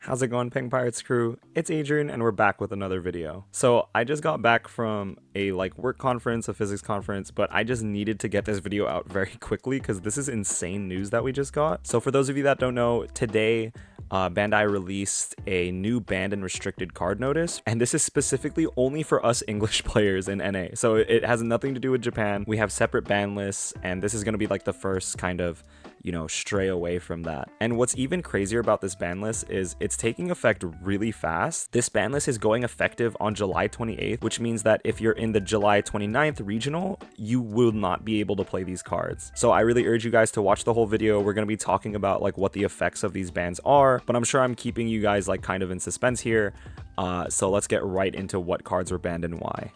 How's it going, Peng Pirates crew? It's Adrian and we're back with another video. So I just got back from a work conference, a physics conference, but I just needed to get this video out very quickly because this is insane news that we just got. So for those of you that don't know, today Bandai released a new banned and restricted card notice, and this is specifically only for us English players in NA. So it has nothing to do with Japan. We have separate ban lists, and this is going to be like the first kind of, stray away from that. And what's even crazier about this ban list is it's taking effect really fast. This ban list is going effective on July 28th, which means that if you're in the July 29th regional, you will not be able to play these cards. So I really urge you guys to watch the whole video. We're going to be talking about what the effects of these bans are, but I'm sure I'm keeping you guys kind of in suspense here. So let's get right into what cards were banned and why.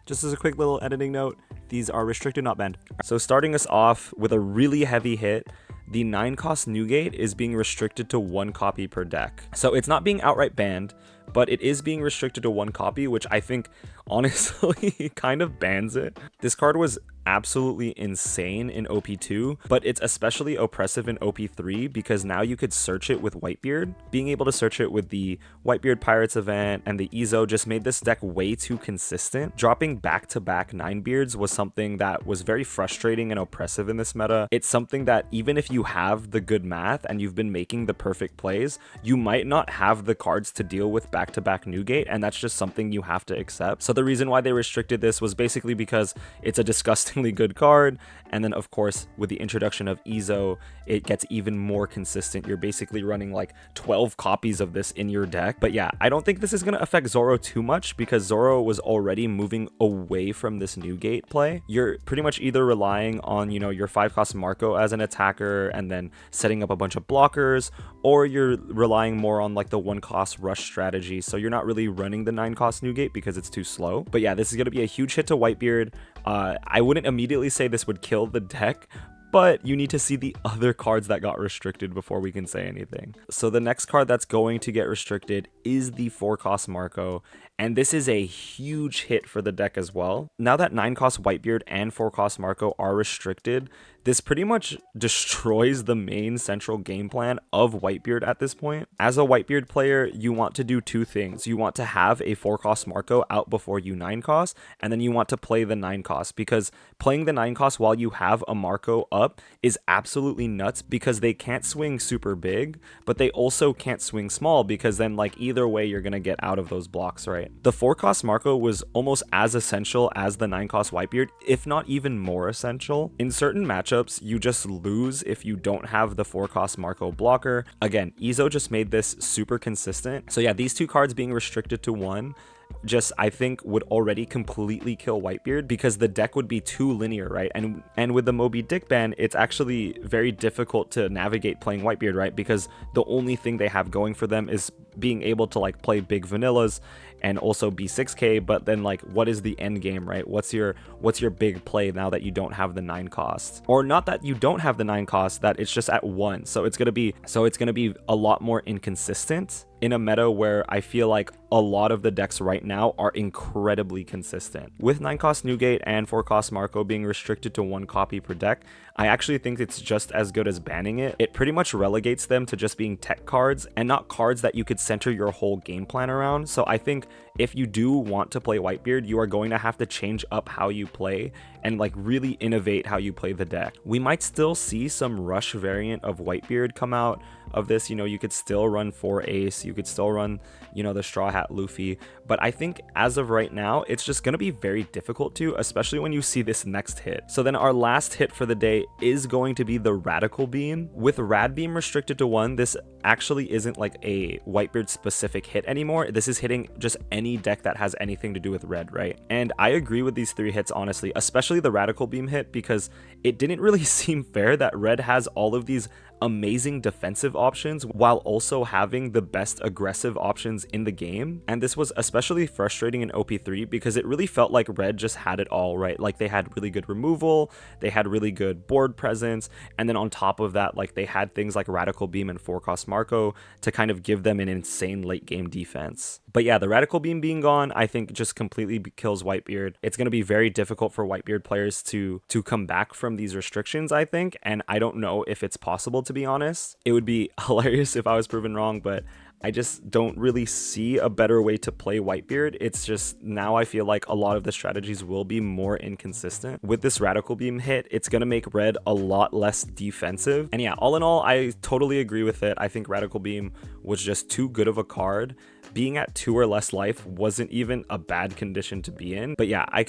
Just as a quick little editing note, these are restricted, not banned. So starting us off with a really heavy hit, the 9-cost Newgate is being restricted to 1 copy per deck. So it's not being outright banned, but it is being restricted to 1 copy, which I think honestly kind of bans it. This card was absolutely insane in OP2, but it's especially oppressive in OP3 because now you could search it with Whitebeard. Being able to search it with the Whitebeard Pirates event and the Ezo just made this deck way too consistent. Dropping back-to-back 9beards was something that was very frustrating and oppressive in this meta. It's something that even if you have the good math and you've been making the perfect plays, you might not have the cards to deal with back-to-back Newgate, and that's just something you have to accept. So the reason why they restricted this was basically because it's a disgustingly good card, and then of course with the introduction of Ezo, it gets even more consistent. You're basically running 12 copies of this in your deck. But yeah, I don't think this is going to affect Zoro too much because Zoro was already moving away from this Newgate play. You're pretty much either relying on your 5-cost Marco as an attacker and then setting up a bunch of blockers, or you're relying more on the 1-cost rush strategy. So you're not really running the 9-cost Newgate because it's too slow. But yeah, this is going to be a huge hit to Whitebeard. I wouldn't immediately say this would kill the deck, but you need to see the other cards that got restricted before we can say anything. So the next card that's going to get restricted is the 4-cost Marco, and this is a huge hit for the deck as well. Now that 9-cost Whitebeard and 4-cost Marco are restricted, this pretty much destroys the main central game plan of Whitebeard at this point. As a Whitebeard player, you want to do 2 things. You want to have a 4-cost Marco out before you 9-cost, and then you want to play the 9-cost, because playing the 9-cost while you have a Marco up is absolutely nuts because they can't swing super big, but they also can't swing small because then either way you're going to get out of those blocks, right? The 4-cost Marco was almost as essential as the 9-cost Whitebeard, if not even more essential. In certain matchups, you just lose if you don't have the 4-cost Marco blocker. Again, Ezo just made this super consistent. So yeah, these 2 cards being restricted to 1 just I think would already completely kill Whitebeard because the deck would be too linear, right? And with the Moby Dick ban, it's actually very difficult to navigate playing Whitebeard, right? Because the only thing they have going for them is being able to play big vanillas and also be 6k, but then what is the end game, right? What's your big play now that you don't have the 9 cost? Or not that you don't have the 9 cost, that it's just at 1. So it's gonna be a lot more inconsistent in a meta where I feel like a lot of the decks right now are incredibly consistent. With 9-cost Newgate and 4-cost Marco being restricted to 1 copy per deck, I actually think it's just as good as banning it. It pretty much relegates them to just being tech cards and not cards that you could center your whole game plan around. So I think if you do want to play Whitebeard, you are going to have to change up how you play and really innovate how you play the deck. We might still see some rush variant of Whitebeard come out of this. You could still run 4 Ace, you could still run the Straw Hat Luffy, but I think as of right now it's just going to be very difficult to, especially when you see this next hit. So then our last hit for the day is going to be the Radical Beam. With Rad Beam restricted to 1, this actually isn't a Whitebeard specific hit anymore. This is hitting just any deck that has anything to do with red, right? And I agree with these 3 hits honestly, especially the Radical Beam hit, because it didn't really seem fair that red has all of these amazing defensive options while also having the best aggressive options in the game. And this was especially frustrating in OP3 because it really felt like red just had it all, right? They had really good removal, they had really good board presence, and then on top of that, they had things like Radical Beam and 4-cost Marco to kind of give them an insane late game defense. But yeah, the Radical Beam being gone, I think just completely kills Whitebeard. It's going to be very difficult for Whitebeard players to come back from these restrictions, I think, and I don't know if it's possible, to be honest. It would be hilarious if I was proven wrong, but I just don't really see a better way to play Whitebeard. It's just now I feel like a lot of the strategies will be more inconsistent. With this Radical Beam hit, it's going to make red a lot less defensive. And yeah, all in all, I totally agree with it. I think Radical Beam was just too good of a card. Being at 2 or less life wasn't even a bad condition to be in. But yeah, I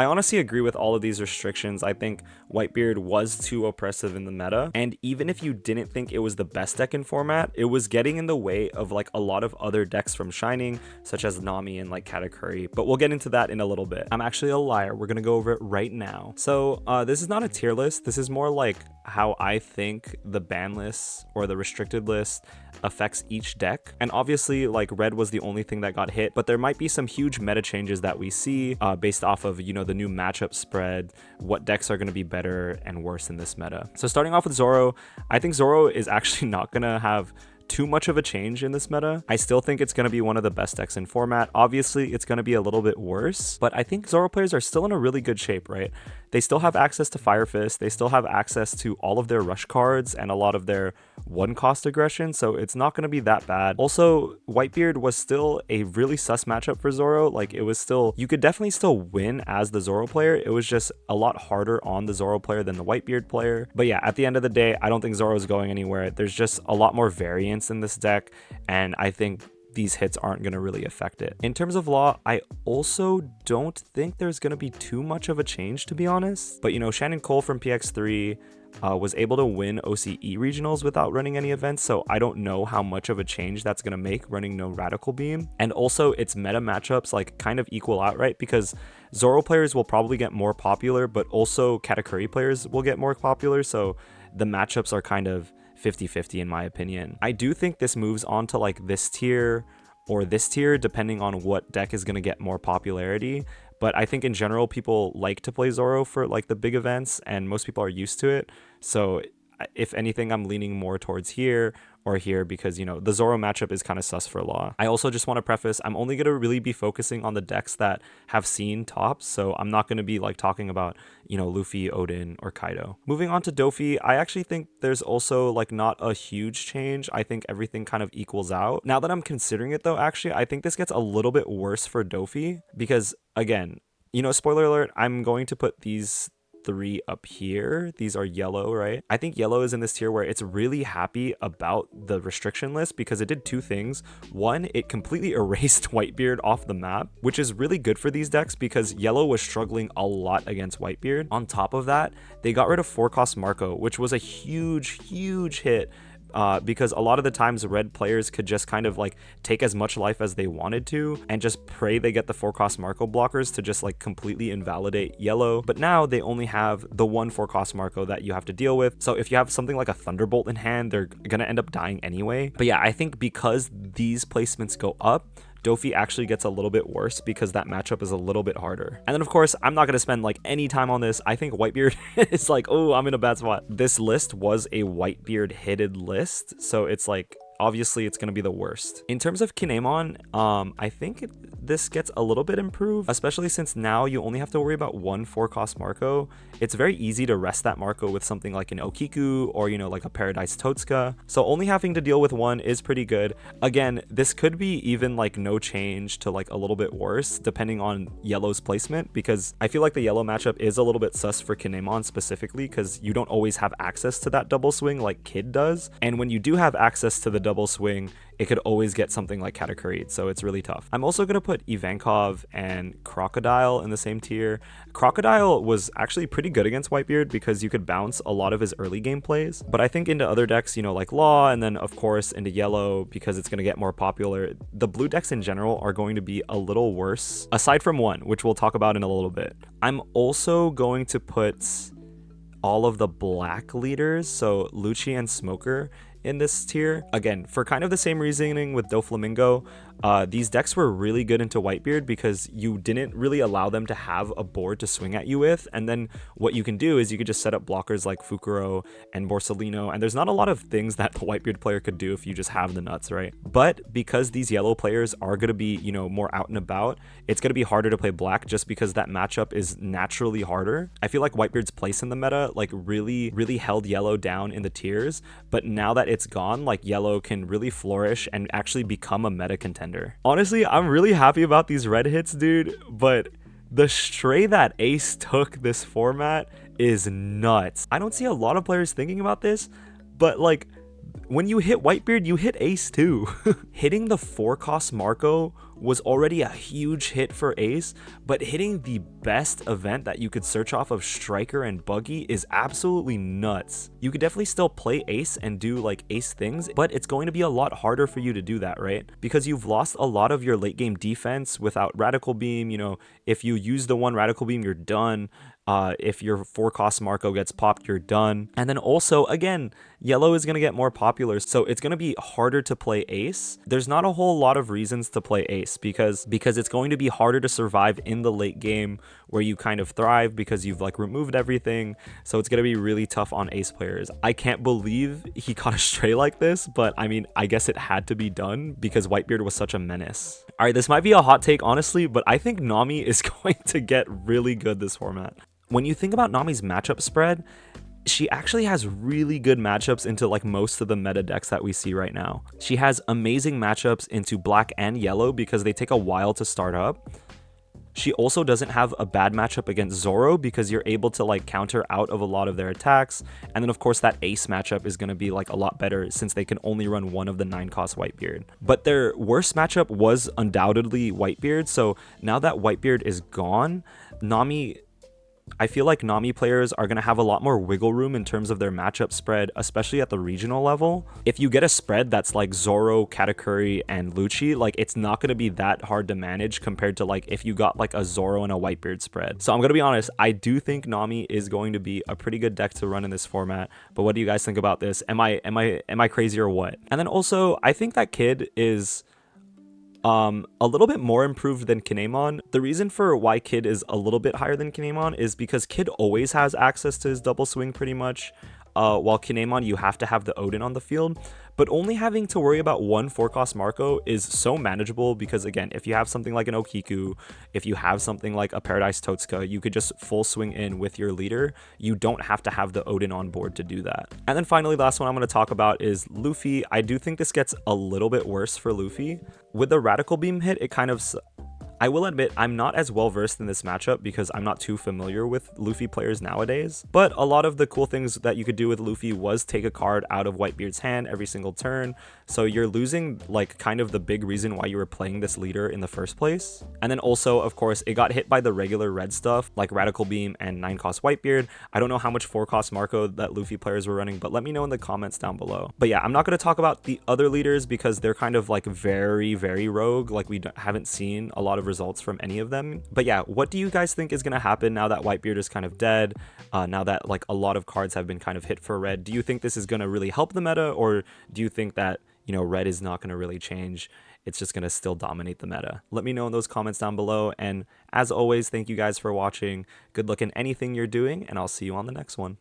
honestly agree with all of these restrictions. I think Whitebeard was too oppressive in the meta. And even if you didn't think it was the best deck in format, it was getting in the way of like a lot of other decks from shining, such as Nami and like Katakuri. But we'll get into that in a little bit. I'm actually a liar. We're gonna go over it right now. So this is not a tier list. This is more like how I think the ban list or the restricted list affects each deck. And obviously like red was the only thing that got hit, but there might be some huge meta changes that we see based off of, you know, the new matchup spread, what decks are going to be better and worse in this meta. So starting off with Zoro, I think Zoro is actually not going to have too much of a change in this meta. I still think it's going to be one of the best decks in format. Obviously, it's going to be a little bit worse, but I think Zoro players are still in a really good shape, right? They still have access to Fire Fist. They still have access to all of their rush cards and a lot of their one-cost aggression, so it's not going to be that bad. Also, Whitebeard was still a really sus matchup for Zoro. Like, it was still, you could definitely still win as the Zoro player. It was just a lot harder on the Zoro player than the Whitebeard player. But yeah, at the end of the day, I don't think Zoro is going anywhere. There's just a lot more variance in this deck, and I think these hits aren't going to really affect it. In terms of law, I also don't think there's going to be too much of a change, to be honest. But, you know, Shannon Cole from PX3 was able to win OCE regionals without running any events, so I don't know how much of a change that's going to make running no Radical Beam. And also its meta matchups like kind of equal out, right? Because Zoro players will probably get more popular, but also Katakuri players will get more popular, so the matchups are kind of 50-50 in my opinion. I do think this moves on to like this tier or this tier depending on what deck is going to get more popularity. But I think in general, people like to play Zoro for like the big events and most people are used to it. So if anything, I'm leaning more towards here or here because, you know, the Zoro matchup is kind of sus for law. I also just want to preface, I'm only going to really be focusing on the decks that have seen tops. So I'm not going to be like talking about, you know, Luffy, Odin, or Kaido. Moving on to Dofi, I actually think there's also like not a huge change. I think everything kind of equals out. Now that I'm considering it though, actually, I think this gets a little bit worse for Dofi because again, you know, spoiler alert, I'm going to put these 3 up here. These are yellow, right? I think yellow is in this tier where it's really happy about the restriction list because it did 2 things. One, it completely erased Whitebeard off the map, which is really good for these decks because yellow was struggling a lot against Whitebeard. On top of that, they got rid of 4-cost Marco, which was a huge hit. Because a lot of the times red players could just kind of like take as much life as they wanted to and just pray they get the 4-cost Marco blockers to just like completely invalidate yellow. But now they only have the 1 4-cost Marco that you have to deal with. So if you have something like a Thunderbolt in hand, they're gonna end up dying anyway. But yeah, I think because these placements go up, Dofi actually gets a little bit worse because that matchup is a little bit harder. And then of course, I'm not going to spend like any time on this. I think Whitebeard is like, oh, I'm in a bad spot. This list was a Whitebeard hitted list. So it's like, obviously it's going to be the worst. In terms of Kinemon, I think this gets a little bit improved, especially since now you only have to worry about 1 4-cost Marco. It's very easy to rest that Marco with something like an Okiku or, you know, like a Paradise Totsuka. So only having to deal with 1 is pretty good. Again, this could be even like no change to like a little bit worse depending on yellow's placement, because I feel like the yellow matchup is a little bit sus for Kinemon specifically because you don't always have access to that double swing like Kid does. And when you do have access to the double swing, it could always get something like Katakuri, so it's really tough. I'm also going to put Ivankov and Crocodile in the same tier. Crocodile was actually pretty good against Whitebeard because you could bounce a lot of his early game plays, but I think into other decks, you know, like Law, and then of course into yellow because it's going to get more popular, the blue decks in general are going to be a little worse, aside from 1, which we'll talk about in a little bit. I'm also going to put all of the black leaders, so Lucci and Smoker, in this tier. Again, for kind of the same reasoning with Doflamingo, these decks were really good into Whitebeard because you didn't really allow them to have a board to swing at you with, and then what you can do is you could just set up blockers like Fukuro and Borsalino, and there's not a lot of things that the Whitebeard player could do if you just have the nuts, right? But because these yellow players are going to be, you know, more out and about, it's going to be harder to play black just because that matchup is naturally harder. I feel like Whitebeard's place in the meta like really held yellow down in the tiers, but now that it's gone, like yellow can really flourish and actually become a meta contender. Honestly, I'm really happy about these red hits, dude, but the stray that Ace took this format is nuts. I don't see a lot of players thinking about this, but like when you hit Whitebeard, you hit Ace too. Hitting the 4-cost Marco was already a huge hit for Ace, but hitting the best event that you could search off of Striker and Buggy is absolutely nuts. You could definitely still play Ace and do like Ace things, but it's going to be a lot harder for you to do that, right? Because you've lost a lot of your late game defense without Radical Beam. You know, if you use the one Radical Beam, you're done. If your 4-cost Marco gets popped, you're done. And then also, again, yellow is going to get more popular, so it's going to be harder to play Ace. There's not a whole lot of reasons to play Ace because it's going to be harder to survive in the late game where you kind of thrive because you've like removed everything. So it's going to be really tough on Ace players. I can't believe he caught a stray like this, but I mean, I guess it had to be done because Whitebeard was such a menace. All right, this might be a hot take, honestly, but I think Nami is going to get really good this format. When you think about Nami's matchup spread, she actually has really good matchups into like most of the meta decks that we see right now. She has amazing matchups into black and yellow because they take a while to start up. She also doesn't have a bad matchup against Zoro because you're able to like counter out of a lot of their attacks. And then of course that Ace matchup is going to be like a lot better since they can only run one of the 9-cost Whitebeard. But their worst matchup was undoubtedly Whitebeard. So now that Whitebeard is gone, I feel like Nami players are going to have a lot more wiggle room in terms of their matchup spread, especially at the regional level. If you get a spread that's like Zoro, Katakuri, and Lucci, like it's not going to be that hard to manage compared to like if you got like a Zoro and a Whitebeard spread. So I'm going to be honest, I do think Nami is going to be a pretty good deck to run in this format. But what do you guys think about this? Am I crazy or what? And then also, I think that Kid is a little bit more improved than Kinemon. The reason for why Kid is a little bit higher than Kinemon is because Kid always has access to his double swing pretty much, while Kinemon you have to have the Odin on the field. But only having to worry about one 4-cost Marco is so manageable because, again, if you have something like an Okiku, if you have something like a Paradise Totsuka, you could just full swing in with your leader. You don't have to have the Odin on board to do that. And then finally, the last one I'm going to talk about is Luffy. I do think this gets a little bit worse for Luffy. With the Radical Beam hit, it kind of... I will admit, I'm not as well versed in this matchup because I'm not too familiar with Luffy players nowadays, but a lot of the cool things that you could do with Luffy was take a card out of Whitebeard's hand every single turn, so you're losing like kind of the big reason why you were playing this leader in the first place. And then also, of course, it got hit by the regular red stuff like Radical Beam and 9-cost Whitebeard. I don't know how much 4-cost Marco that Luffy players were running, but let me know in the comments down below. But yeah, I'm not going to talk about the other leaders because they're kind of like very rogue, like we haven't seen a lot of results from any of them. But yeah, what do you guys think is going to happen now that Whitebeard is kind of dead, now that like a lot of cards have been kind of hit for red? Do you think this is going to really help the meta, or do you think that, you know, red is not going to really change? It's just going to still dominate the meta? Let me know in those comments down below, and as always, thank you guys for watching. Good luck in anything you're doing, and I'll see you on the next one.